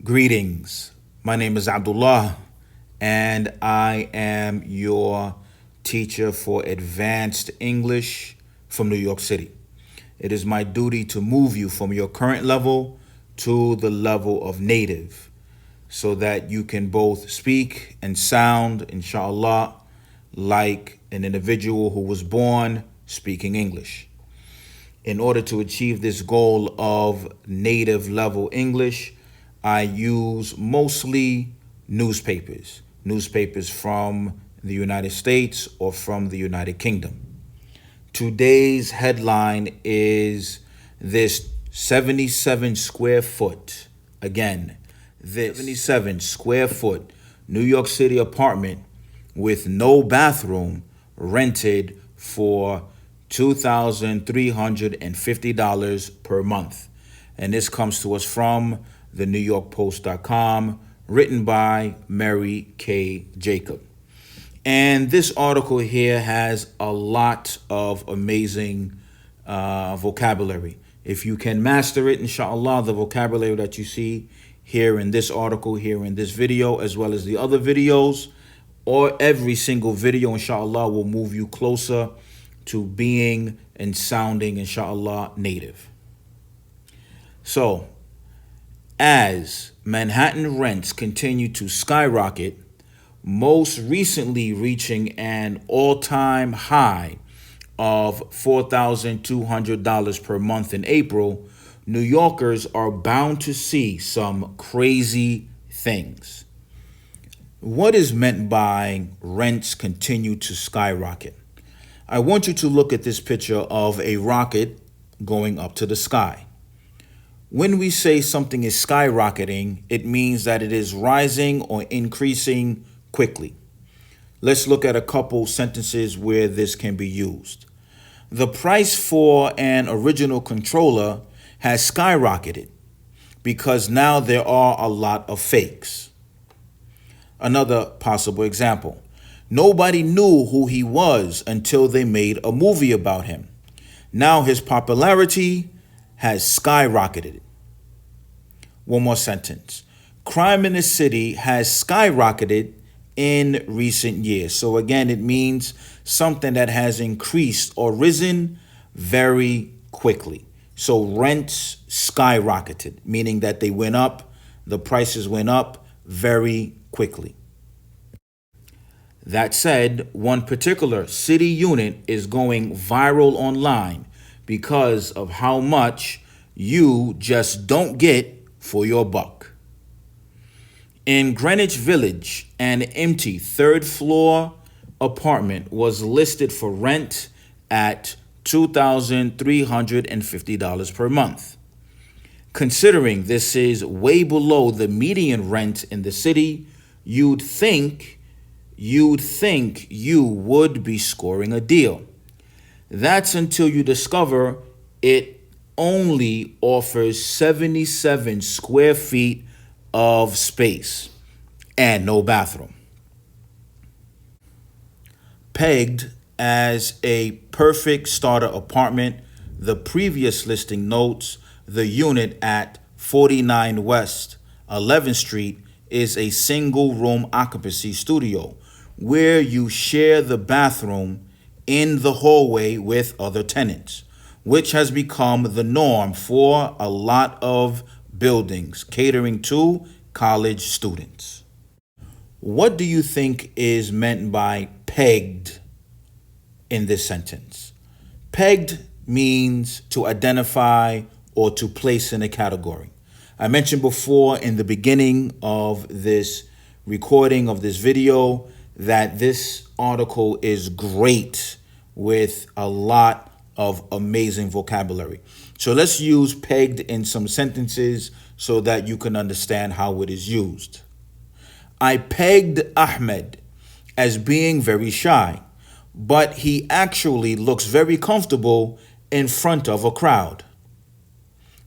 Greetings. My name is Abdullah, and I am your teacher for advanced English from New York City. It is my duty to move you from your current level to the level of native so that you can both speak and sound, inshallah, like an individual who was born speaking English. In order to achieve this goal of native level English, I use mostly newspapers from the United States or from the United Kingdom. Today's headline is this 77 square foot, again, this 77 square foot New York City apartment with no bathroom rented for $2,350 per month. And this comes to us from the NewYorkPost.com, written by Mary K. Jacob. And this article here has a lot of amazing vocabulary. If you can master it, inshallah, the vocabulary that you see here in this article, here in this video, as well as the other videos, or every single video, inshallah, will move you closer to being and sounding, inshallah, native. So, as Manhattan rents continue to skyrocket, most recently reaching an all-time high of $4,200 per month in April, New Yorkers are bound to see some crazy things. What is meant by rents continue to skyrocket? I want you to look at this picture of a rocket going up to the sky. When we say something is skyrocketing, it means that it is rising or increasing quickly. Let's look at a couple sentences where this can be used. The price for an original controller has skyrocketed because now there are a lot of fakes. Another possible example. Nobody knew who he was until they made a movie about him. Now his popularity has skyrocketed. One more sentence. Crime in the city has skyrocketed in recent years. So again, it means something that has increased or risen very quickly. So rents skyrocketed, meaning that they went up, the prices went up very quickly. That said, one particular city unit is going viral online because of how much you just don't get for your buck. In Greenwich Village, an empty third-floor apartment was listed for rent at $2,350 per month. Considering this is way below the median rent in the city, you'd think you would be scoring a deal. That's until you discover it only offers 77 square feet of space and no bathroom. Pegged as a perfect starter apartment, the previous listing notes the unit at 49 West 11th Street is a single-room occupancy studio where you share the bathroom in the hallway with other tenants, which has become the norm for a lot of buildings catering to college students. What do you think is meant by pegged in this sentence? Pegged means to identify or to place in a category. I mentioned before in the beginning of this recording of this video that this article is great with a lot of amazing vocabulary. So let's use pegged in some sentences so that you can understand how it is used. I pegged Ahmed as being very shy, but he actually looks very comfortable in front of a crowd.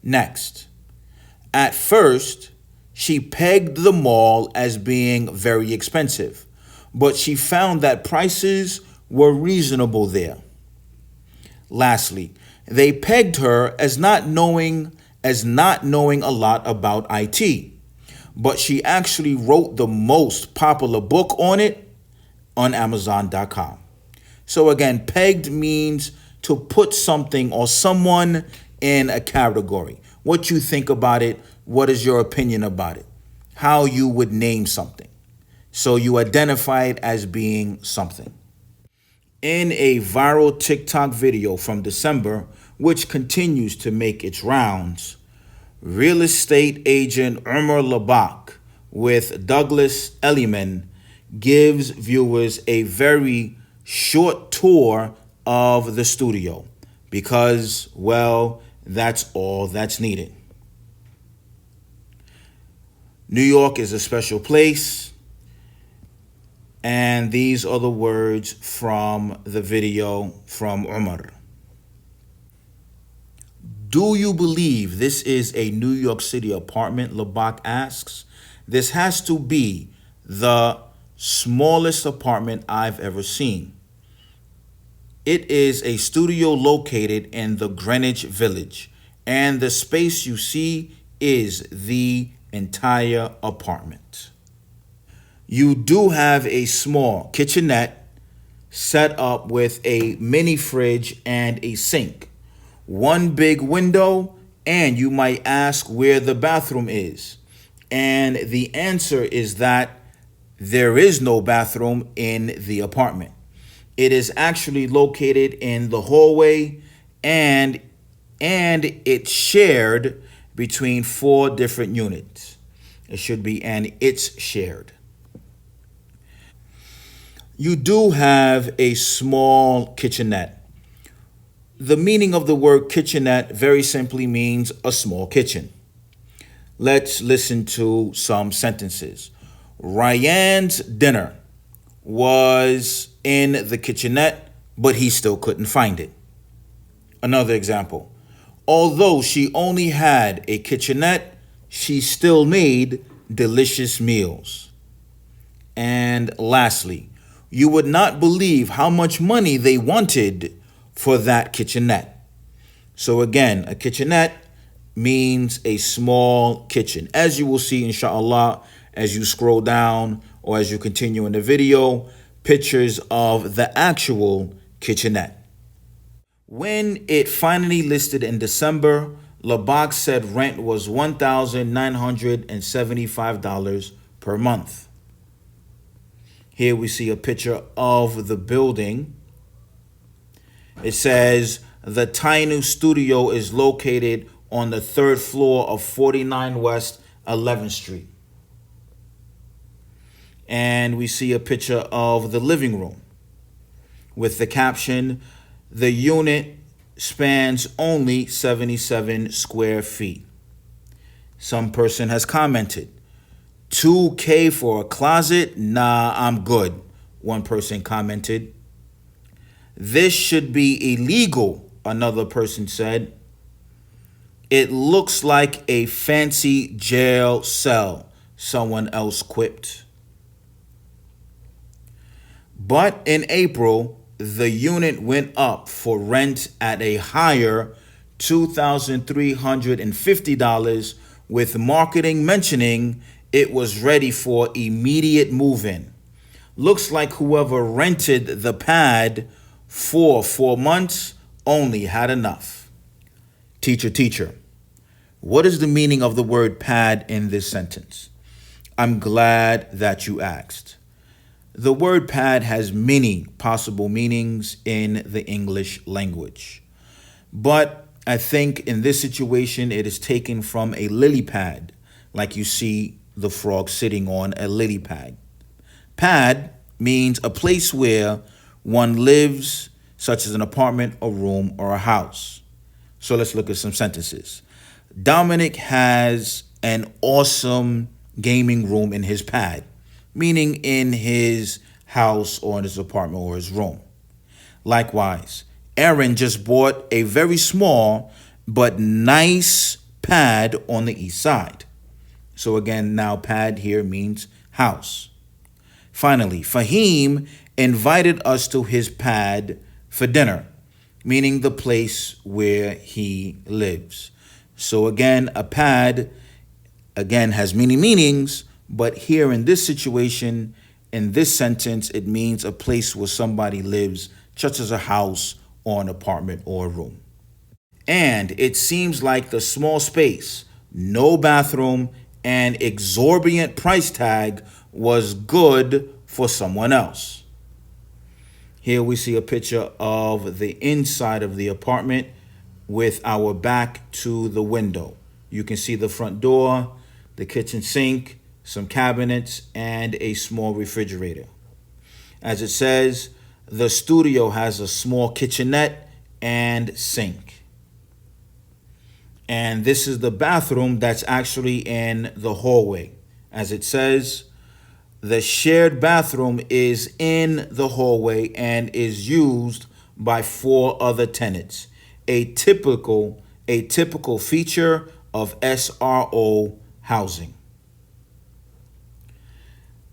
Next, at first, she pegged the mall as being very expensive, but she found that prices were reasonable there. Lastly, they pegged her as not knowing a lot about IT, but she actually wrote the most popular book on it on Amazon.com. So again, pegged means to put something or someone in a category. What you think about it, what is your opinion about it, how you would name something. So you identify it as being something. In a viral TikTok video from December, which continues to make its rounds, real estate agent Umar Labak with Douglas Elliman gives viewers a very short tour of the studio because, well, that's all that's needed. New York is a special place. And these are the words from the video from Umar. Do you believe this is a New York City apartment? Labak asks. This has to be the smallest apartment I've ever seen. It is a studio located in the Greenwich Village, and the space you see is the entire apartment. You do have a small kitchenette set up with a mini fridge and a sink, one big window, and you might ask where the bathroom is. And the answer is that there is no bathroom in the apartment. It is actually located in the hallway, and it's shared between 4 different units. It should be and it's shared. You do have a small kitchenette. The meaning of the word kitchenette very simply means a small kitchen. Let's listen to some sentences. Ryan's dinner was in the kitchenette, but he still couldn't find it. Another example. Although she only had a kitchenette, she still made delicious meals. And lastly, you would not believe how much money they wanted for that kitchenette. So again, a kitchenette means a small kitchen. As you will see, inshallah, as you scroll down or as you continue in the video, pictures of the actual kitchenette. When it finally listed in December, Labak said rent was $1,975 per month. Here we see a picture of the building. It says the tiny studio is located on the 3rd floor of 49 West 11th Street. And we see a picture of the living room with the caption, the unit spans only 77 square feet. Some person has commented, $2K for a closet? Nah, I'm good, one person commented. This should be illegal, another person said. It looks like a fancy jail cell, someone else quipped. But in April, the unit went up for rent at a higher $2,350 with marketing mentioning it was ready for immediate move-in. Looks like whoever rented the pad for 4 months only had enough. Teacher, what is the meaning of the word pad in this sentence? I'm glad that you asked. The word pad has many possible meanings in the English language. But I think in this situation, it is taken from a lily pad, like you see the frog sitting on a lily pad. Pad means a place where one lives, such as an apartment, a room, or a house. So let's look at some sentences. Dominic has an awesome gaming room in his pad, meaning in his house or in his apartment or his room. Likewise, Aaron just bought a very small but nice pad on the east side. So again, now pad here means house. Finally, Fahim invited us to his pad for dinner, meaning the place where he lives. So again, a pad again, has many meanings, but here in this situation, in this sentence, it means a place where somebody lives, such as a house or an apartment or a room. And it seems like the small space, no bathroom, and exorbitant price tag was good for someone else. Here we see a picture of the inside of the apartment with our back to the window. You can see the front door, the kitchen sink, some cabinets, and a small refrigerator. As it says, the studio has a small kitchenette and sink. And this is the bathroom that's actually in the hallway. As it says, the shared bathroom is in the hallway and is used by 4 other tenants. A typical feature of SRO housing.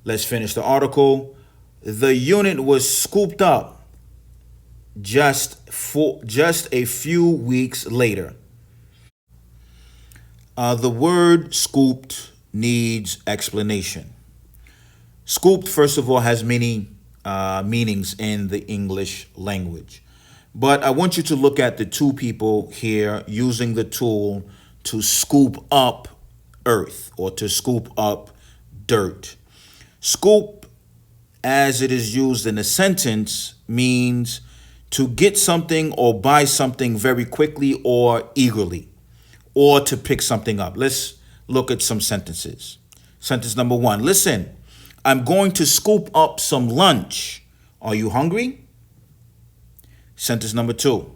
Let's finish the article. The unit was scooped up just a few weeks later. The word scooped needs explanation. Scooped, first of all, has many meanings in the English language. But I want you to look at the 2 people here using the tool to scoop up earth or to scoop up dirt. Scoop, as it is used in a sentence, means to get something or buy something very quickly or eagerly, or to pick something up. Let's look at some sentences. Sentence number 1. Listen, I'm going to scoop up some lunch. Are you hungry? Sentence number 2.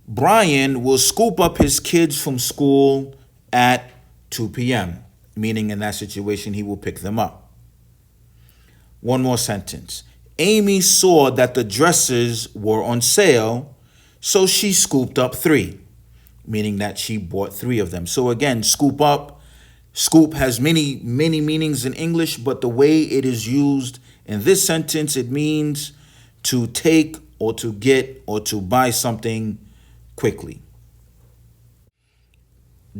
Brian will scoop up his kids from school at 2 p.m., meaning in that situation, he will pick them up. One more sentence. Amy saw that the dresses were on sale, so she scooped up 3, meaning that she bought 3 of them. So again, scoop up. Scoop has many meanings in English, but the way it is used in this sentence, it means to take or to get or to buy something quickly.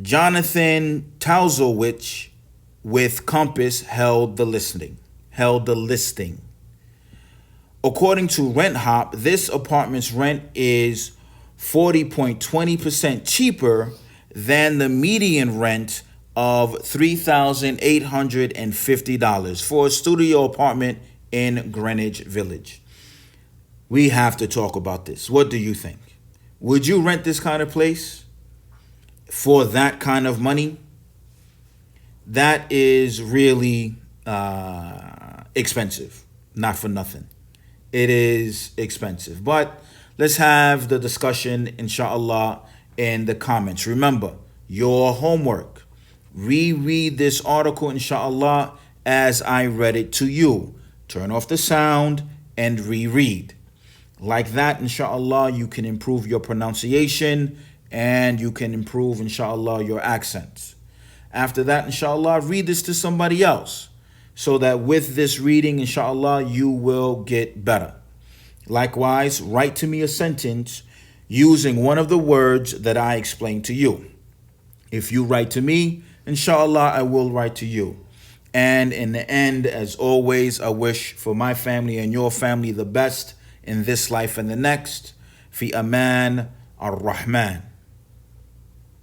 Jonathan Tausowicz with Compass held the listing. According to RentHop, this apartment's rent is 40.20% cheaper than the median rent of $3,850 for a studio apartment in Greenwich Village. We have to talk about this. What do you think? Would you rent this kind of place for that kind of money? That is really expensive, not for nothing. It is expensive. But let's have the discussion, inshallah, in the comments. Remember, your homework. Reread this article, inshallah, as I read it to you. Turn off the sound and reread. Like that, inshallah, you can improve your pronunciation and you can improve, inshallah, your accents. After that, inshallah, read this to somebody else so that with this reading, inshallah, you will get better. Likewise, write to me a sentence using one of the words that I explained to you. If you write to me, inshallah, I will write to you. And in the end, as always, I wish for my family and your family the best in this life and the next. Fi aman ar-Rahman.